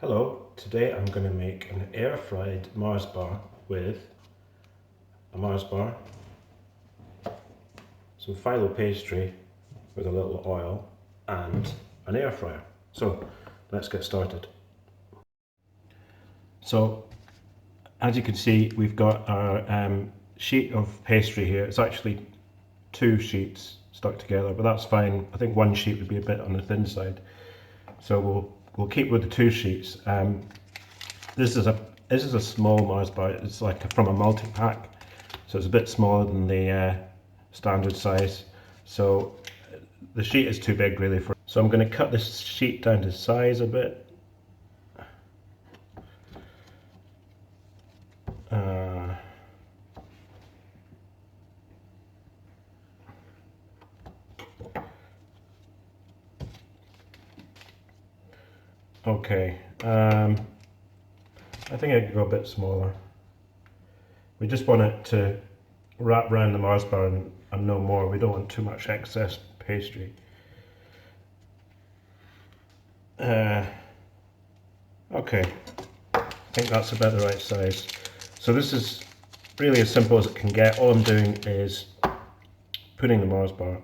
Hello, today I'm going to make an air fried Mars bar with a Mars bar, some filo pastry with a little oil and an air fryer. So let's get started. So as you can see, we've got our sheet of pastry here. It's actually two sheets stuck together, but that's fine. I think one sheet would be a bit on the thin side. So we'll keep with the two sheets. This is a small Mars bar. It's like from a multi-pack, so it's a bit smaller than the standard size. So the sheet is too big really for. So I'm going to cut this sheet down to size a bit. Okay, I think I could go a bit smaller. We just want it to wrap around the Mars bar and no more. We don't want too much excess pastry. Okay, I think that's about the right size. So this is really as simple as it can get. All I'm doing is putting the Mars bar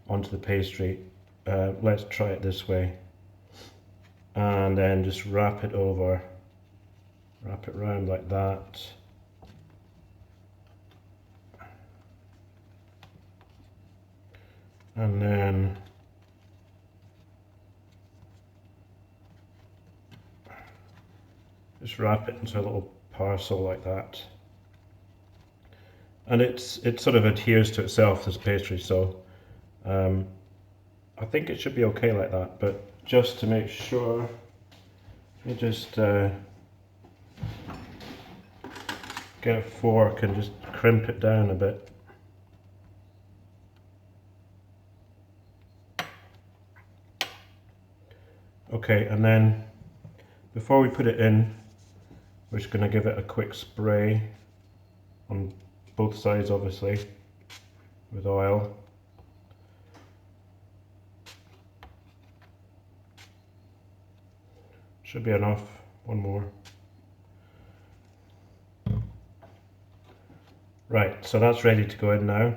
onto the pastry. Let's try it this way. And then just wrap it over, wrap it round like that. And then just wrap it into a little parcel like that. And it sort of adheres to itself, this pastry, so I think it should be okay like that, but just to make sure, let me just get a fork and just crimp it down a bit. Okay, and then before we put it in, we're just going to give it a quick spray on both sides, obviously, with oil. Should be enough. One more. Right, so that's ready to go in now.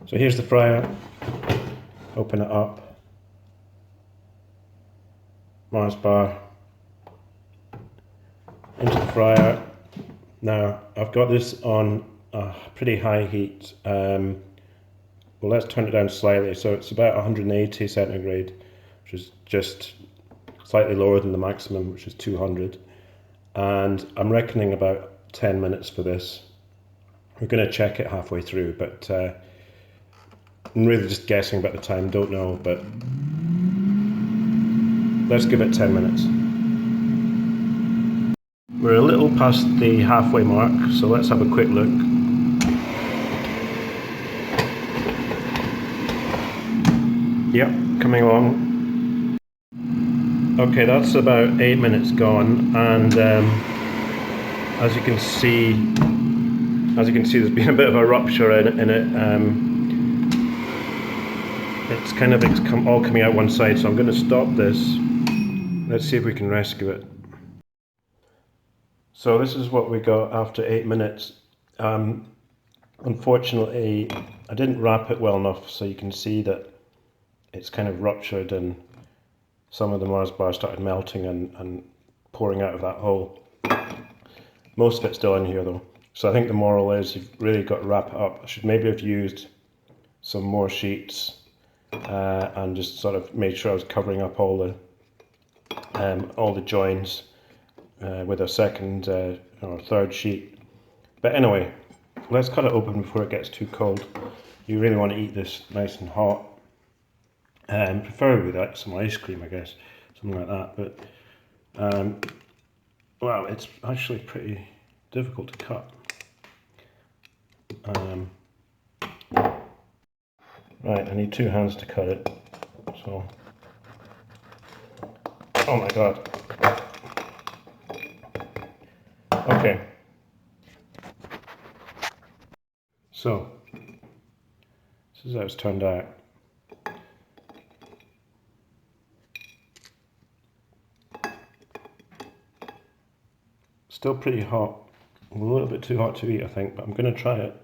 So here's the fryer. Open it up. Mars bar into the fryer. Now I've got this on a pretty high heat. Well, let's turn it down slightly. So it's about 180 centigrade, which is just slightly lower than the maximum, which is 200. And I'm reckoning about 10 minutes for this. We're going to check it halfway through, but I'm really just guessing about the time, don't know, but let's give it 10 minutes. We're a little past the halfway mark, so let's have a quick look. Yep, coming along. Okay, that's about 8 minutes gone, and as you can see, there's been a bit of a rupture in it. It's all coming out one side, so I'm going to stop this. Let's see if we can rescue it. So this is what we got after 8 minutes. Unfortunately, I didn't wrap it well enough, so you can see that it's kind of ruptured and some of the Mars bar started melting and pouring out of that hole. Most of it's still in here though. So I think the moral is you've really got to wrap it up. I should maybe have used some more sheets and just sort of made sure I was covering up all the joins with a second or third sheet. But anyway, let's cut it open before it gets too cold. You really want to eat this nice and hot. Preferably like some ice cream, I guess, something like that. But wow, it's actually pretty difficult to cut. Right, I need two hands to cut it. So, oh my god. Okay. So, this is how it's turned out. Still pretty hot. A little bit too hot to eat, I think, but I'm going to try it.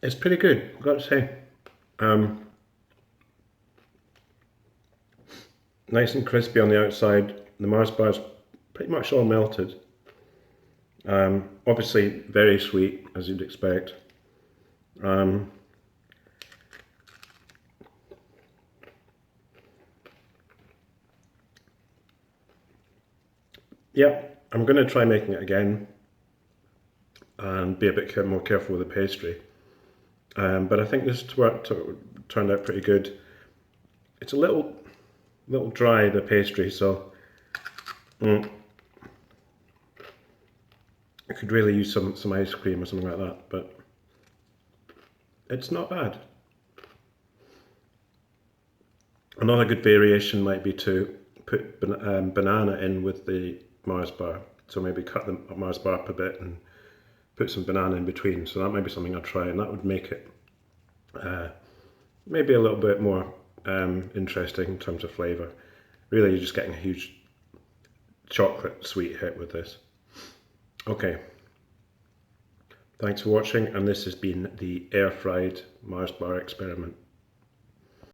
It's pretty good, I've got to say. Nice and crispy on the outside. The Mars bar's pretty much all melted. Obviously very sweet, as you'd expect. Yeah, I'm going to try making it again and be a bit more careful with the pastry. But I think this turned out pretty good. It's a little dry, the pastry, so I could really use some ice cream or something like that, but it's not bad. Another good variation might be to put banana in with the Mars bar. So maybe cut the Mars bar up a bit and put some banana in between. So that might be something I'll try, and that would make it maybe a little bit more interesting in terms of flavour. Really, you're just getting a huge chocolate sweet hit with this. Okay, thanks for watching, and this has been the air fried Mars bar experiment.